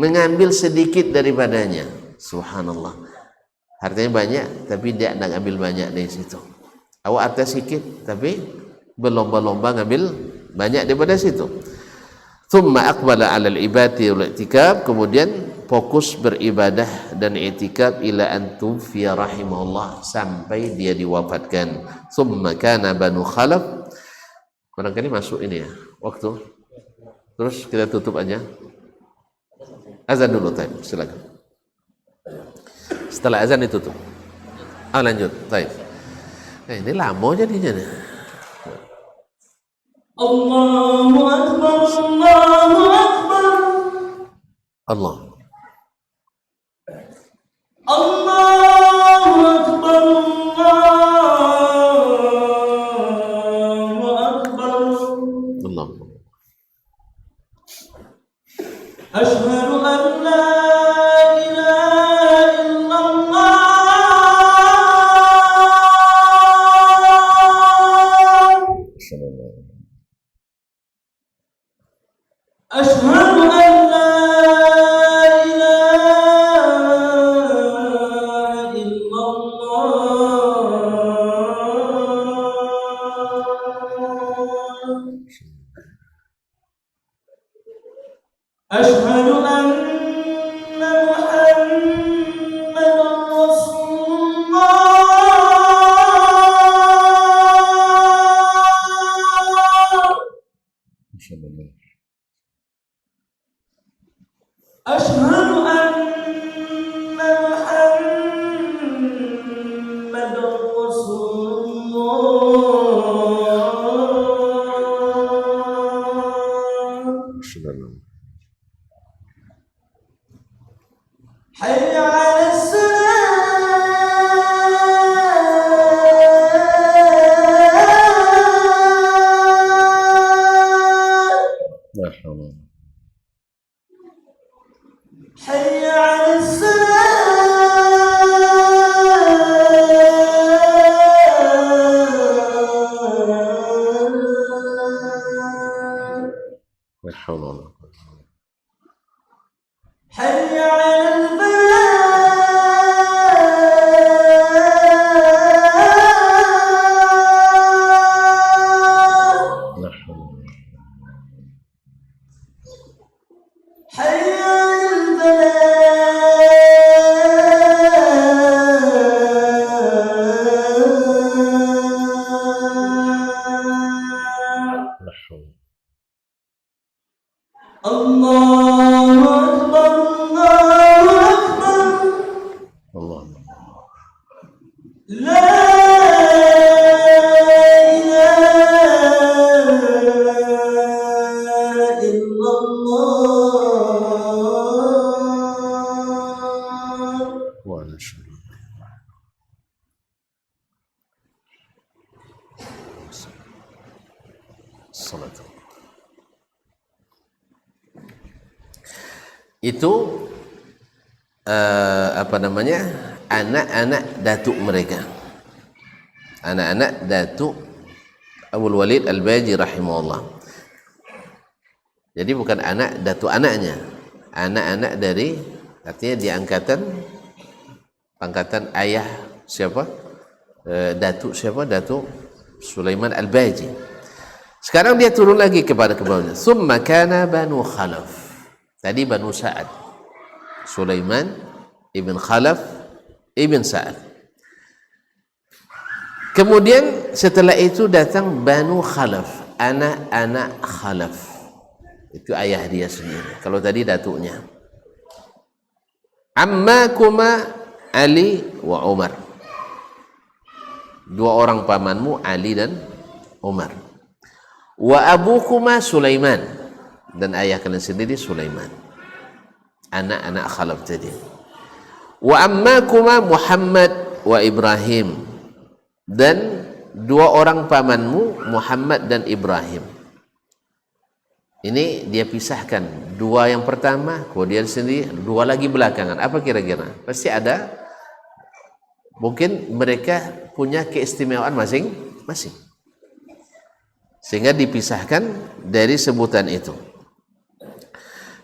mengambil sedikit daripadanya. Subhanallah, hartanya banyak tapi dia tidak ambil banyak dari situ. Awak harta sikit tapi berlomba-lomba ngambil banyak daripada situ. Thumma aqbala 'ala al-ibadati wal i'tikaf, kemudian fokus beribadah dan i'tikaf ila an tufiya rahimahullah, sampai dia diwafatkan. Thumma kana Banu Khalaf, barangkali masuk ini ya waktu, terus kita tutup aja, azan dulu, silakan, setelah azan ditutup. Lanjut, ini lama jadinya nih. Allahu Akbar, Allahu Akbar, Allah. Allahu Akbar, Allahu Akbar. Allah. Asyhadu an la ilaha illallah. Asyhadu an la ilaha illallah. Asyhadu anna Muhammadan Rasulullah. Asyhadu anna Muhammadan Rasulullah. Hayya 'ala as-salat. Hayya 'ala as-salat. حي على الفلاح حي على الفلاح الله أكبر الله أكبر Allah. لا إله إلا الله Wa nashhadu. Salatu. Itu apa namanya, anak-anak datuk mereka, anak-anak datuk Abul Walid Al-Baji rahimahullah. Jadi bukan anak datuk anaknya, anak-anak dari, artinya di pangkatan ayah siapa, datuk siapa, Datuk Sulaiman Al-Baji. Sekarang dia turun lagi kepada bawahnya. Summa kana Banu Khalaf. Tadi Banu Sa'ad, Sulaiman ibn Khalaf ibn Sa'ad. Kemudian setelah itu datang Banu Khalaf, anak-anak Khalaf. Itu ayah dia sendiri. Kalau tadi datuknya. Ammakuma Ali wa Umar. Dua orang pamanmu, Ali dan Umar. Wa abukuma Sulaiman, dan ayah kalian sendiri Sulaiman, anak-anak Khalaf tadi. Wa ammakuma Muhammad wa Ibrahim, dan dua orang pamanmu Muhammad dan Ibrahim. Ini dia pisahkan, dua yang pertama, kemudian sendiri, dua lagi belakangan. Apa kira-kira? Pasti ada, mungkin mereka punya keistimewaan masing-masing, sehingga dipisahkan dari sebutan itu.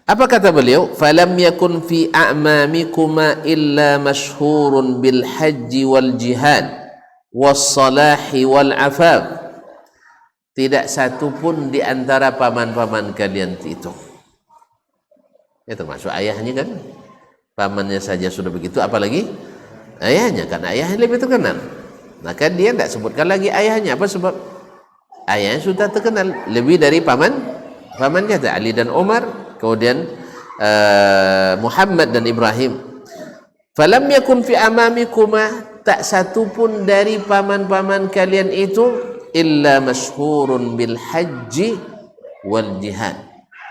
Apa kata beliau? Falam yakun fi a'mamikuma illa masyhurun bil hajji wal jihad was salahi wal afaf. Tidak satu pun di antara paman-paman kalian itu. Ya, termasuk ayahnya kan. Pamannya saja sudah begitu, apalagi ayahnya, karena ayahnya lebih terkenal. Maka dia tidak sebutkan lagi ayahnya. Apa sebab? Ayahnya sudah terkenal lebih dari pamannya, Ali dan Umar, kemudian Muhammad dan Ibrahim. Falam yakun fi amamikuma, tak satu pun dari paman-paman kalian itu illa masyhurun bil haji wal jihad,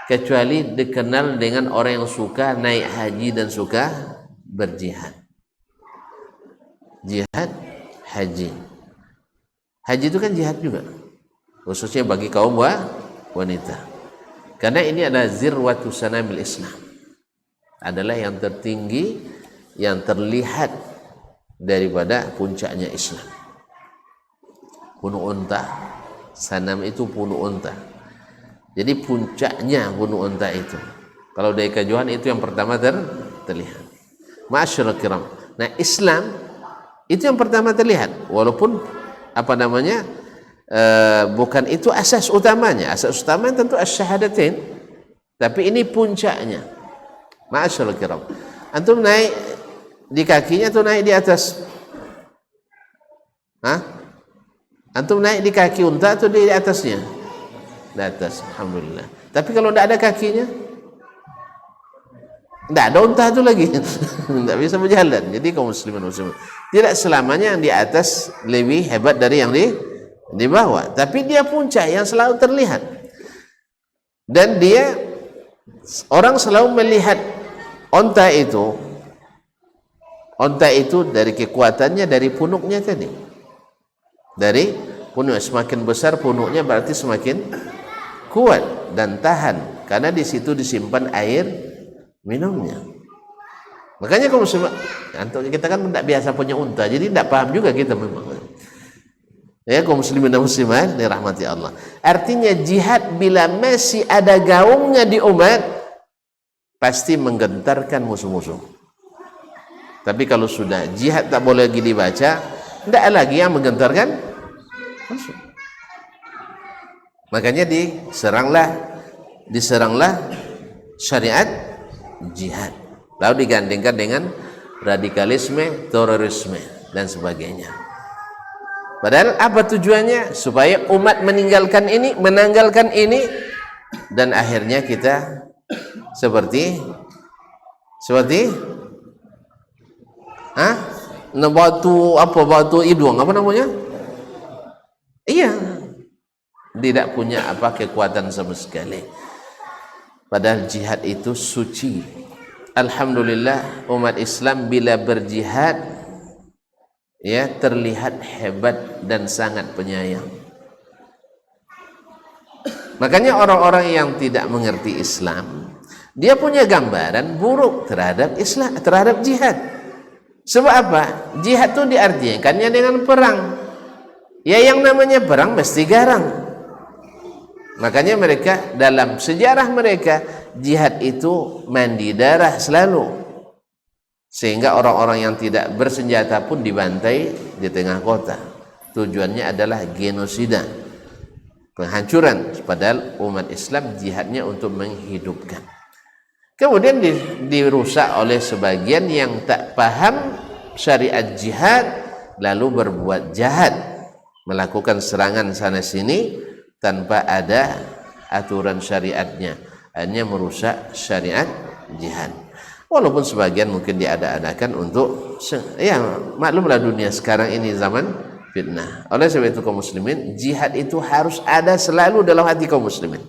kecuali dikenal dengan orang yang suka naik haji dan suka berjihad. Jihad, haji. Haji itu kan jihad juga, khususnya bagi kaum wanita, karena ini adalah zirwatu sanamil Islam, adalah yang tertinggi, yang terlihat daripada puncaknya Islam. Bunuh unta, sanam itu bunuh unta. Jadi puncaknya bunuh unta itu. Kalau dari kejauhan itu yang pertama terlihat. Ma'asyiral kiram. Nah, Islam itu yang pertama terlihat, walaupun apa namanya, bukan itu asas utamanya. Asas utamanya tentu asyhadatain, tapi ini puncaknya. Ma'asyiral kiram. Antum naik di kakinya atau naik di atas? Hah? Antum naik di kaki unta atau di atasnya? Di atas, alhamdulillah. Tapi kalau tidak ada kakinya, tidak ada unta itu lagi, tidak bisa berjalan. Jadi kaum muslimin tidak selamanya yang di atas lebih hebat dari yang di bawah, tapi dia puncak yang selalu terlihat. Dan dia, orang selalu melihat unta itu dari kekuatannya, dari punuknya tadi. Dari punuk, semakin besar punuknya berarti semakin kuat dan tahan, karena di situ disimpan air minumnya. Makanya kalau kita kan tidak biasa punya unta, jadi tidak paham juga kita memang. Ya, kaum muslimin dan muslimat dirahmati Allah. Artinya jihad bila masih ada gaungnya di umat, pasti menggentarkan musuh-musuh. Tapi kalau sudah jihad tak boleh lagi dibaca, tidak lagi yang menggentarkan musuh. Makanya diseranglah syariat jihad, lalu digandingkan dengan radikalisme, terorisme dan sebagainya. Padahal apa tujuannya? Supaya umat menanggalkan ini, dan akhirnya kita seperti batu hidung, apa namanya? Iya, tidak punya kekuatan sama sekali. Padahal jihad itu suci. Alhamdulillah, umat Islam bila berjihad ya terlihat hebat dan sangat penyayang. Makanya orang-orang yang tidak mengerti Islam, dia punya gambaran buruk terhadap Islam, terhadap jihad. Sebab apa? Jihad itu diartikannya dengan perang. Ya, yang namanya perang mesti garang. Makanya mereka dalam sejarah mereka, jihad itu mandi darah selalu, sehingga orang-orang yang tidak bersenjata pun dibantai di tengah kota. Tujuannya adalah genosida, penghancuran. Padahal umat Islam jihadnya untuk menghidupkan. Kemudian dirusak oleh sebagian yang tak paham syariat jihad, lalu berbuat jahat, melakukan serangan sana sini tanpa ada aturan syariatnya, hanya merusak syariat jihad. Walaupun sebagian mungkin diada-adakan untuk, ya maklumlah dunia sekarang ini zaman fitnah. Oleh sebab itu kaum muslimin, jihad itu harus ada selalu dalam hati kaum muslimin.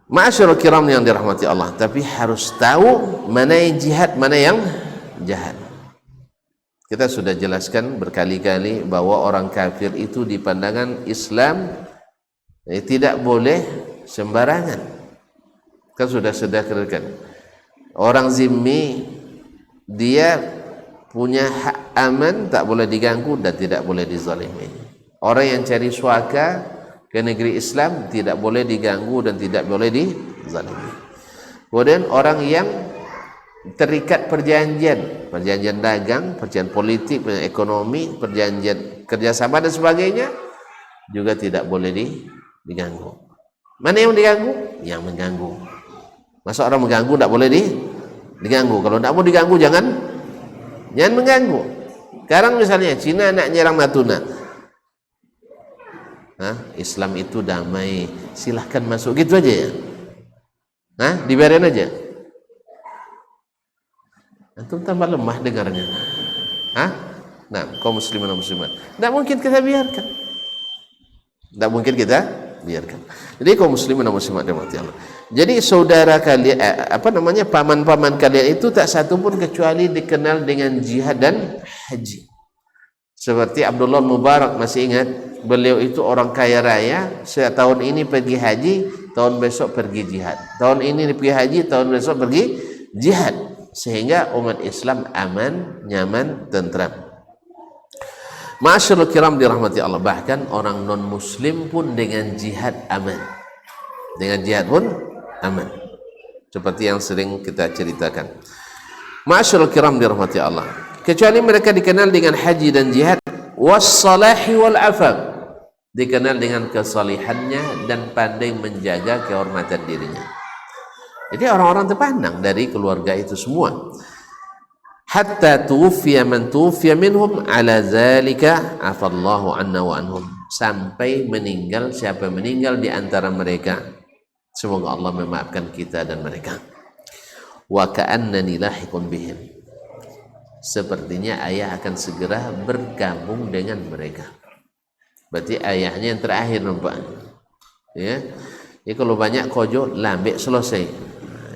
Ma'asyiral kiram yang dirahmati Allah, tapi harus tahu mana yang jihad, mana yang jahat. Kita sudah jelaskan berkali-kali bahwa orang kafir itu di pandangan Islam tidak boleh sembarangan. Kan sudah sedarkan. Orang zimmi dia punya hak aman, tak boleh diganggu dan tidak boleh dizalimi. Orang yang cari suaka ke negeri Islam tidak boleh diganggu dan tidak boleh dizalimi. Kemudian orang yang terikat perjanjian dagang, perjanjian politik, perjanjian ekonomi, perjanjian kerjasama dan sebagainya juga tidak boleh diganggu. Mana yang diganggu? Yang mengganggu. Masa orang mengganggu tidak boleh diganggu? Kalau tidak mau diganggu jangan mengganggu. Sekarang misalnya Cina nak nyerang Natuna, Islam itu damai, silahkan masuk, gitu aja ya. Dibiarin aja. Antum tambah lemah dengarnya. Nah, kaum muslimin dan muslimat, tidak mungkin kita biarkan. Tidak mungkin kita biarkan. Jadi kaum muslimin dan muslimat dirahmati Allah. Jadi saudara kalian, paman-paman kalian itu tak satu pun kecuali dikenal dengan jihad dan haji. Seperti Abdullah Mubarak, masih ingat? Beliau itu orang kaya raya, tahun ini pergi haji, tahun besok pergi jihad. Tahun ini pergi haji, tahun besok pergi jihad. Sehingga umat Islam aman, nyaman, tentram. Ma'asyiral kiram dirahmati Allah, bahkan orang non muslim pun dengan jihad aman. Dengan jihad pun aman. Seperti yang sering kita ceritakan. Ma'asyiral kiram dirahmati Allah, kecuali mereka dikenal dengan haji dan jihad, wassalahi wal afaf, dikenal dengan kesalihannya dan pandai menjaga kehormatan dirinya. Jadi orang-orang terpandang dari keluarga itu semua. Hatta tuwfiya man tuwfiya minhum ala zalika afallahu anna wa anhum, sampai meninggal siapa meninggal di antara mereka, semoga Allah memaafkan kita dan mereka. Wa ka'annani lahiqun bihim, sepertinya ayah akan segera bergabung dengan mereka. Berarti ayahnya yang terakhir, nampak ya. Jadi kalau banyak kojo lambe selesai,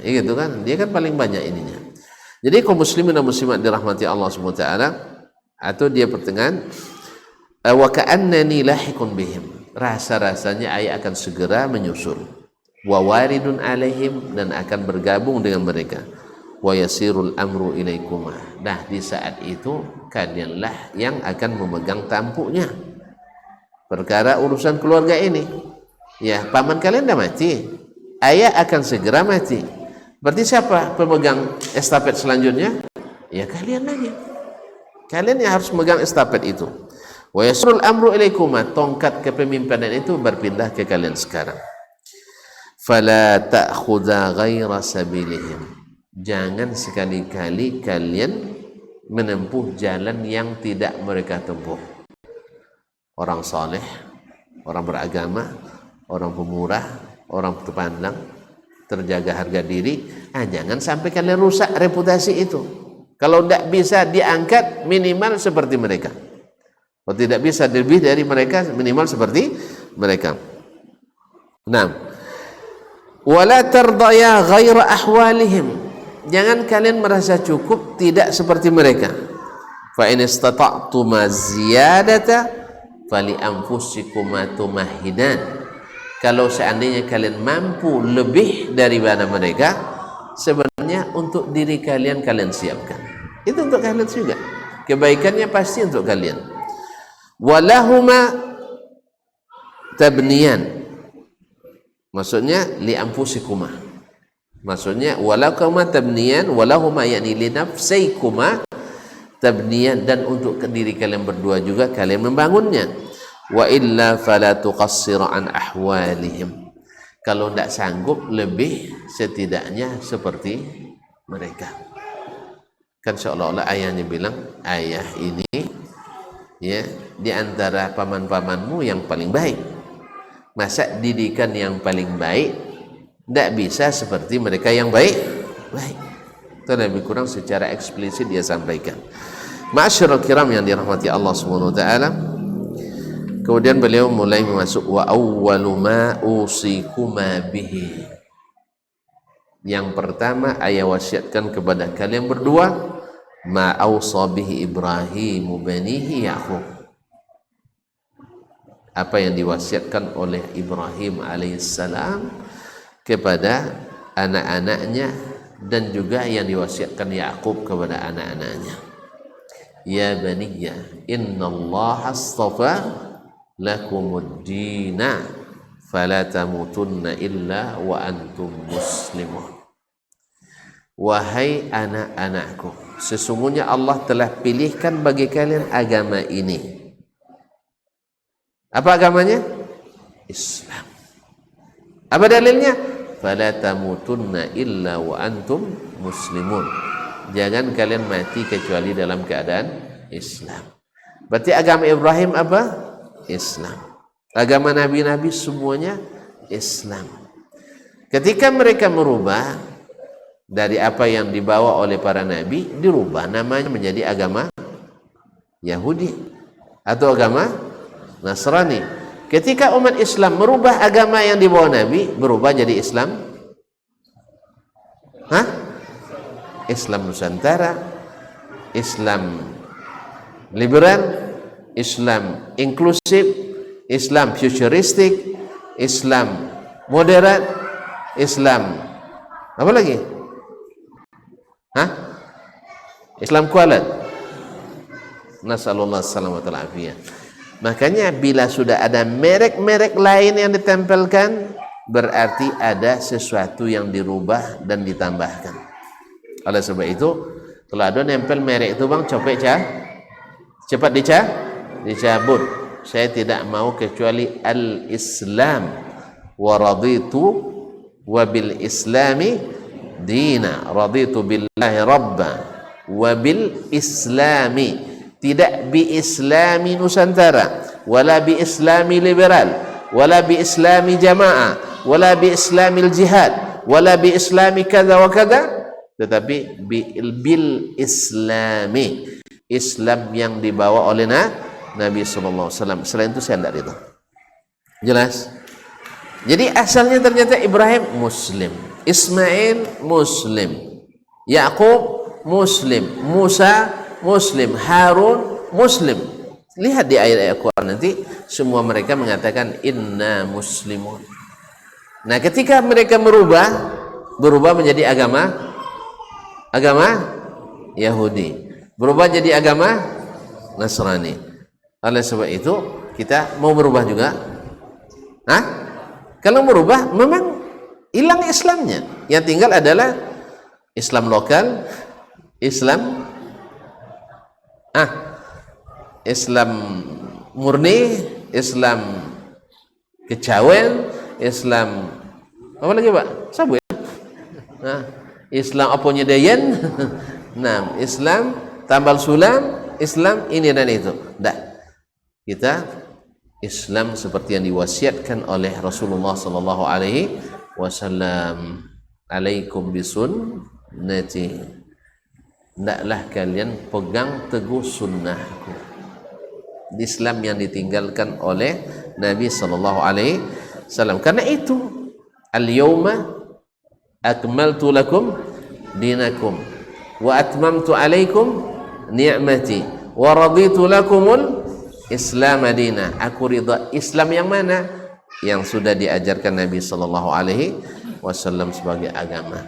ya gitu kan, dia kan paling banyak ininya. Jadi kaum muslimin dan muslimat dirahmati Allah Subhanahu wa taala, atau dia pertengahan wa ka'annani lahiqun bihim, rasa-rasanya ayah akan segera menyusul, wa waridun alaihim, dan akan bergabung dengan mereka, wa yasirul amru ilaikuma, nah di saat itu kalianlah yang akan memegang tampuknya perkara urusan keluarga ini. Ya, paman kalian dah mati, ayah akan segera mati. Berarti siapa pemegang estafet selanjutnya? Ya kalian lagi. Kalian yang harus memegang estafet itu. Wa yasrul amru ilaikuma, tongkat kepemimpinan itu berpindah ke kalian sekarang. Fala ta'khudha ghaira sabilihim, jangan sekali-kali kalian menempuh jalan yang tidak mereka tempuh. Orang saleh, orang beragama, orang pemurah, orang terpandang, terjaga harga diri, jangan sampai kalian rusak reputasi itu. Kalau tidak bisa diangkat, minimal seperti mereka. Kalau tidak bisa lebih dari mereka, minimal seperti mereka. Nah, wala tardaya ghaira ahwalihim, jangan kalian merasa cukup tidak seperti mereka. Fa in istata'tum ziyadata fali anfusikum tumahidan, kalau seandainya kalian mampu lebih daripada mereka, sebenarnya untuk diri kalian siapkan. Itu untuk kalian juga, kebaikannya pasti untuk kalian. Walahuma tabniyan, maksudnya li anfusikuma, maksudnya walakuma tabniyan, walahuma yakni li nafsaikuma tabniyan, dan untuk diri kalian berdua juga kalian membangunnya. Wa illa fala tuqassir an ahwalihim, kalau tidak sanggup lebih setidaknya seperti mereka. Kan seolah-olah ayahnya bilang, ayah ini ya di antara paman-pamanmu yang paling baik, masa didikan yang paling baik tidak bisa seperti mereka yang baik. Itu lebih kurang secara eksplisit dia sampaikan. Ma'asyiral kiram yang dirahmati Allah Subhanahu wa taala. Kemudian beliau mulai masuk wa awwalu ma usikuma bihi. Yang pertama ayah wasiatkan kepada kalian berdua, ma awsa bihi Ibrahim banihi Yaqub, apa yang diwasiatkan oleh Ibrahim alaihissalam kepada anak-anaknya, dan juga yang diwasiatkan Yaqub kepada anak-anaknya. Ya baniya innallaha astafa lakumuddina fala tamutunna illa wa antum muslimun. Wahai anak-anakku, sesungguhnya Allah telah pilihkan bagi kalian agama ini. Apa agamanya? Islam. Apa dalilnya? Fala tamutunna illa wa antum muslimun, jangan kalian mati kecuali dalam keadaan Islam. Berarti agama Ibrahim apa? Islam. Agama nabi-nabi semuanya Islam. Ketika mereka merubah dari apa yang dibawa oleh para nabi, dirubah namanya menjadi agama Yahudi atau agama Nasrani. Ketika umat Islam merubah agama yang dibawa nabi, berubah jadi Islam Islam Nusantara, Islam liberal, Islam inklusif, Islam futuristik, Islam moderat, Islam apa lagi? Islam kualat. Nasallallahu alaihi wasallam. Makanya bila sudah ada merek-merek lain yang ditempelkan, berarti ada sesuatu yang dirubah dan ditambahkan. Oleh sebab itu, kalau ada nempel merek itu bang, cepat dicabut. Saya tidak mau kecuali al-Islam wa raditu wa bil islami dina, raditu billahi rabba wa bil islami, tidak bi islami Nusantara, wala bi islami liberal, wala bi islami jamaah, wala bi islamil jihad, wala bi islami kada wa kada, tetapi bil islami, Islam yang dibawa oleh Nabi sallallahu alaihi wasallam. Selain itu saya tidak itu. Jelas? Jadi asalnya ternyata Ibrahim muslim, Ismail muslim, Yaqub muslim, Musa muslim, Harun muslim. Lihat di ayat-ayat Quran nanti, semua mereka mengatakan inna muslimun. Nah, ketika mereka berubah menjadi agama Yahudi, berubah jadi agama Nasrani. Oleh sebab itu kita mau berubah juga. Kalau berubah memang hilang Islamnya. Yang tinggal adalah Islam lokal, Islam Islam murni, Islam kecawen, Islam apa lagi Pak? Sabu ya? Islam apa nyedayan? Nah, Islam tambal sulam, Islam ini dan itu. Dah. Kita Islam seperti yang diwasiatkan oleh Rasulullah sallallahu alaihi wasallam. Alaikum bisunnati. Hendaklah kalian pegang teguh sunnahku. Islam yang ditinggalkan oleh Nabi sallallahu alaihi wasallam. Karena itu al-yawma akmaltu lakum dinakum wa atmamtu alaikum ni'mati wa raditu lakumul Islam madina. Aku ridha Islam yang mana? Yang sudah diajarkan Nabi sallallahu alaihi wasallam sebagai agama.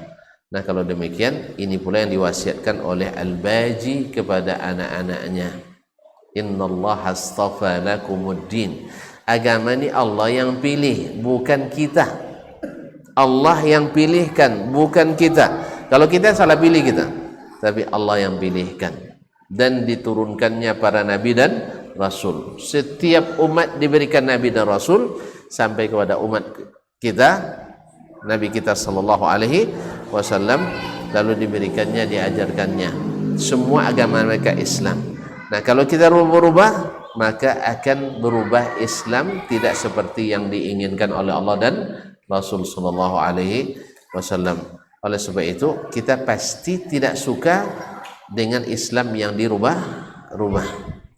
Nah, kalau demikian, ini pula yang diwasiatkan oleh Al-Baji kepada anak-anaknya. Innallaha astafa lakumuddin. Agama ini Allah yang pilih, bukan kita. Allah yang pilihkan, bukan kita. Kalau kita salah pilih kita, tapi Allah yang pilihkan. Dan diturunkannya para nabi dan rasul. Setiap umat diberikan nabi dan rasul sampai kepada umat kita, Nabi kita sallallahu alaihi wasallam, lalu diberikannya, diajarkannya. Semua agama mereka Islam. Nah, kalau kita berubah, maka akan berubah Islam tidak seperti yang diinginkan oleh Allah dan Rasul sallallahu alaihi wasallam. Oleh sebab itu, kita pasti tidak suka dengan Islam yang dirubah-rubah.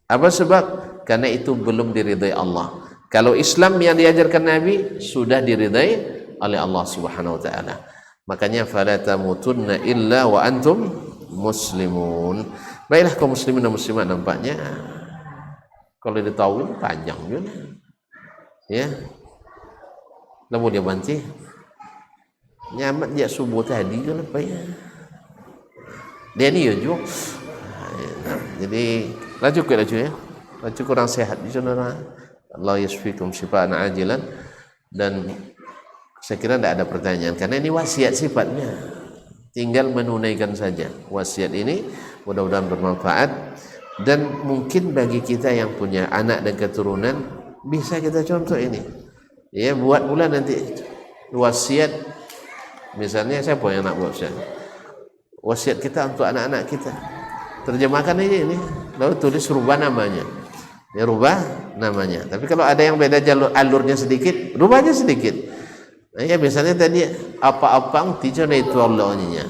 Apa sebab? Karena itu belum diridai Allah. Kalau Islam yang diajarkan Nabi sudah diridai oleh Allah Subhanahu wa taala. Makanya fala tamutunna illa wa antum muslimun. Baiklah kaum muslimin dan muslimat, nampaknya kalau ditawin panjang juga. Ya. Lalu dia banci. Nyamat dia subuh tadi kan apa ya? Dia ni ya juga. Jadi laju ke laju ya. Laju kurang sehat di sana. Allah yasfikum syifaan ajilan. Dan saya kira tidak ada pertanyaan karena ini wasiat sifatnya, tinggal menunaikan saja wasiat ini. Mudah-mudahan bermanfaat, dan mungkin bagi kita yang punya anak dan keturunan bisa kita contoh ini ya, buat pula nanti wasiat. Misalnya siapa yang nak buat wasiat kita untuk anak-anak kita, terjemahkan aja ini, lalu tulis rubah namanya ya, rubah namanya. Tapi kalau ada yang beda jalur alurnya sedikit, rubahnya sedikit. Ya, misalnya tadi apa-apa tiga na itu Allahnya.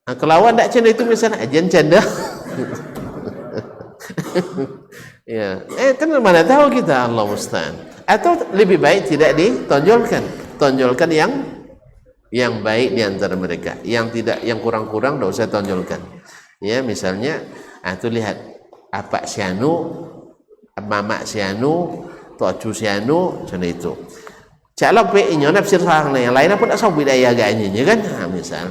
Nah, kelawan tak canda itu misalnya ajan canda. Ya, kan mana tahu kita, Allah musta'an. Atau lebih baik tidak ditonjolkan. Tonjolkan yang baik di antara mereka. Yang tidak, yang kurang-kurang tidak usah tonjolkan. Ya, misalnya itu lihat apa sianu, mama sianu, tocu sianu, canda itu. Kalau pe-nya nafsir sarang yang lain pun asal budaya agaknya kan, misal.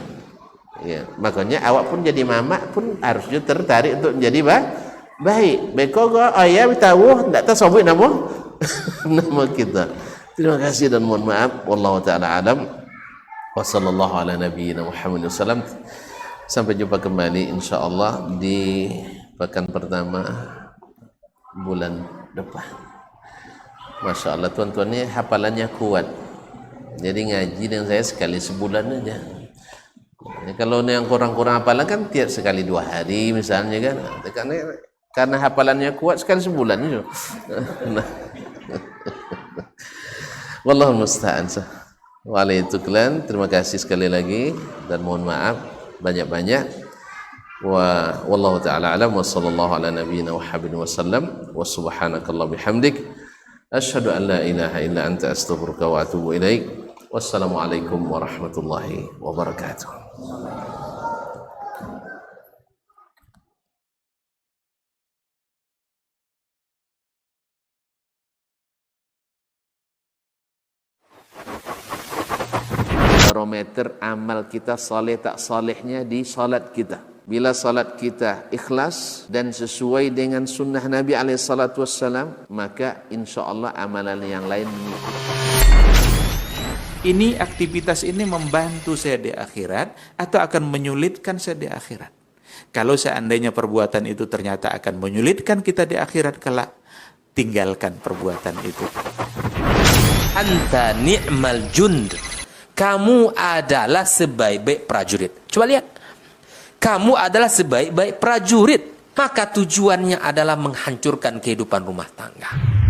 Ya, makanya awak pun jadi mama pun harusnya tertarik untuk menjadi baik. Beko ayah tahu tidak tahu sabit nama nama kita. Terima kasih dan mohon maaf. Wallahu taala alam. Wa sallallahu ala nabiyyina Muhammad wasallam. Sampai jumpa kembali insyaallah di pekan pertama bulan depan. Masya Allah, tuan-tuan ini hafalannya kuat. Jadi ngaji dengan saya sekali sebulan aja. Ya, kalau yang kurang-kurang hafalan kan tiap sekali 2 hari misalnya kan. Karena hafalannya kuat sekali sebulan itu. Nah. Wallahu musta'an. Waalaikumsalam. Terima kasih sekali lagi dan mohon maaf banyak-banyak. Wallahu ta'ala alam wa sallallahu ala nabiyyina Muhammadin wasallam wa subhanakallah bihamdik. Asyhadu an la ilaha illa anta astaghfiruka wa atubu ilaik. Wassalamualaikum warahmatullahi wabarakatuh. Barometer amal kita saleh tak salehnya di salat kita. Bila salat kita ikhlas dan sesuai dengan sunnah Nabi SAW, maka insya Allah amalan yang lain mengikuti. ini aktivitas ini membantu saya di akhirat atau akan menyulitkan saya di akhirat. Kalau seandainya perbuatan itu ternyata akan menyulitkan kita di akhirat kelak, tinggalkan perbuatan itu. Anta ni'mal jund. Kamu adalah sebaik-baik prajurit. Coba lihat. Kamu adalah sebaik-baik prajurit. Maka tujuannya adalah menghancurkan kehidupan rumah tangga.